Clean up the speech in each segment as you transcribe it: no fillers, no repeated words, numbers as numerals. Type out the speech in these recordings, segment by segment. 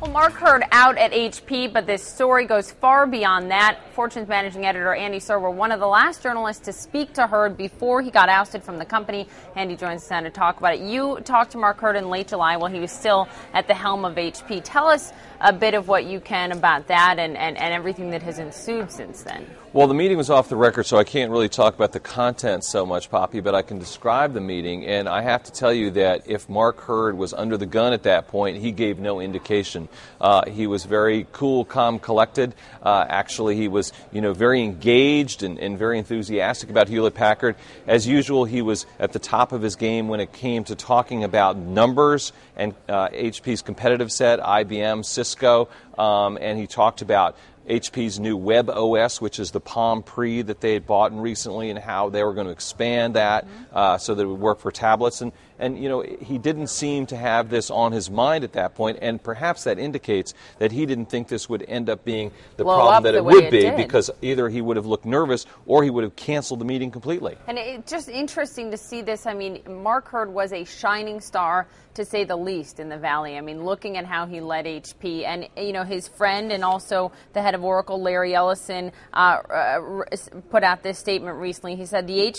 Well, Mark Hurd out at HP, but this story goes far beyond that. Fortune's managing editor Andy Serwer, one of the last journalists to speak to Hurd before he got ousted from the company. Andy joins us now to talk about it. You talked to Mark Hurd in late July while he was still at the helm of HP. Tell us a bit of what you can about that and everything that has ensued since then. Well, the meeting was off the record, so I can't really talk about the content so much, Poppy, but I can describe the meeting, and I have to tell you that if Mark Hurd was under the gun at that point, he gave no indication. He was very cool, calm, collected. Actually, he was, very engaged and very enthusiastic about Hewlett-Packard. As usual, he was at the top of his game when it came to talking about numbers and HP's competitive set, IBM, Cisco, and he talked about HP's new Web OS, which is the Palm Pre that they had bought recently, and how they were going to expand that so that it would work for tablets. And he didn't seem to have this on his mind at that point, and perhaps that indicates that he didn't think this would end up being the problem that it would be, because either he would have looked nervous or he would have canceled the meeting completely. And it's just interesting to see this. I mean, Mark Hurd was a shining star, to say the least, in the Valley. I mean, looking at how he led HP, and his friend and also the head of Oracle, Larry Ellison, put out this statement recently. He said the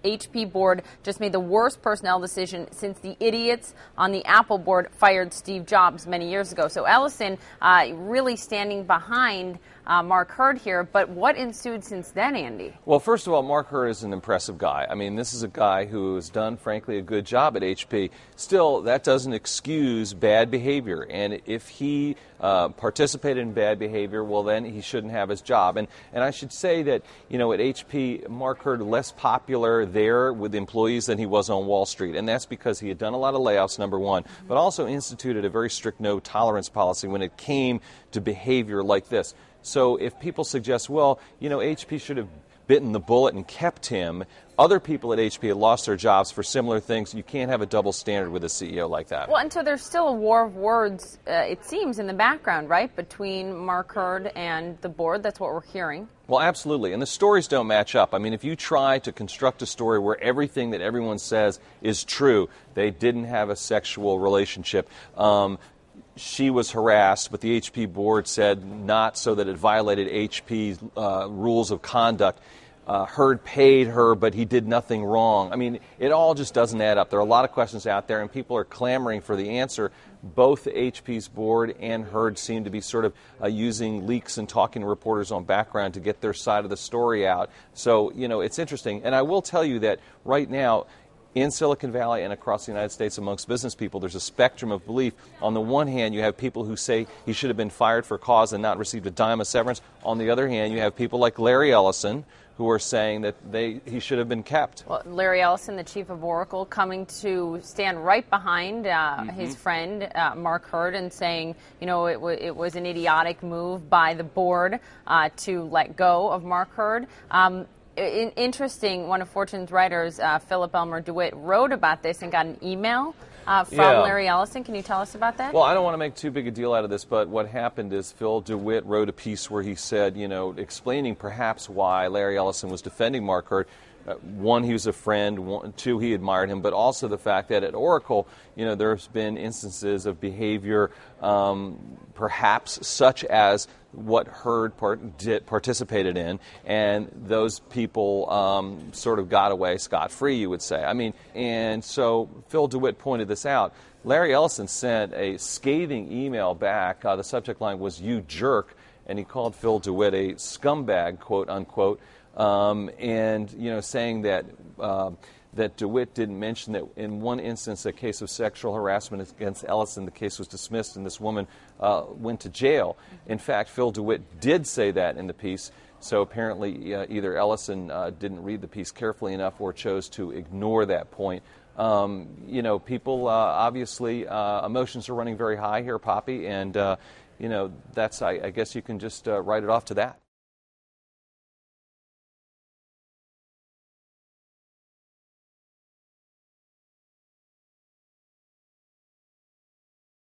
HP board just made the worst personnel decision since the idiots on the Apple board fired Steve Jobs many years ago. So Ellison really standing behind Mark Hurd here. But what ensued since then, Andy? Well, first of all, Mark Hurd is an impressive guy. I mean, this is a guy who has done, frankly, a good job at HP. Still, that doesn't excuse bad behavior. And if he participated in bad behavior, well, then he shouldn't have his job. And I should say that, at HP, Mark Hurd less popular there with employees than he was on Wall Street. And that's because he had done a lot of layoffs, number one, but also instituted a very strict no-tolerance policy when it came to behavior like this. So if people suggest, well, HP should have bitten the bullet and kept him, other people at HP had lost their jobs for similar things. You can't have a double standard with a CEO like that. Well, and so there's still a war of words, it seems, in the background, right, between Mark Hurd and the board. That's what we're hearing. Well, absolutely. And the stories don't match up. I mean, if you try to construct a story where everything that everyone says is true, they didn't have a sexual relationship. She was harassed, but the HP board said not, so that it violated HP's rules of conduct. Hurd paid her, but he did nothing wrong. I mean, it all just doesn't add up. There are a lot of questions out there, and people are clamoring for the answer. Both HP's board and Hurd seem to be sort of using leaks and talking to reporters on background to get their side of the story out. So, it's interesting. And I will tell you that right now, in Silicon Valley and across the United States amongst business people, there's a spectrum of belief. On the one hand, you have people who say he should have been fired for cause and not received a dime of severance. On the other hand, you have people like Larry Ellison who are saying that he should have been kept. Well, Larry Ellison, the chief of Oracle, coming to stand right behind his friend, Mark Hurd, and saying, it was an idiotic move by the board to let go of Mark Hurd. Interesting, one of Fortune's writers, Philip Elmer DeWitt, wrote about this and got an email from Larry Ellison. Can you tell us about that? Well, I don't want to make too big a deal out of this, but what happened is Phil DeWitt wrote a piece where he said, explaining perhaps why Larry Ellison was defending Mark Hurd. One, he was a friend. Two, he admired him. But also the fact that at Oracle, there's been instances of behavior, perhaps such as what Hurd participated in, and those people sort of got away scot-free, you would say. I mean, and so Phil DeWitt pointed this out. Larry Ellison sent a scathing email back. The subject line was, "You jerk," and he called Phil DeWitt a scumbag, quote unquote. Saying that that DeWitt didn't mention that in one instance, a case of sexual harassment against Ellison, the case was dismissed and this woman went to jail. In fact, Phil DeWitt did say that in the piece. So apparently either Ellison didn't read the piece carefully enough or chose to ignore that point. People obviously, emotions are running very high here, Poppy, and that's, I guess you can just write it off to that.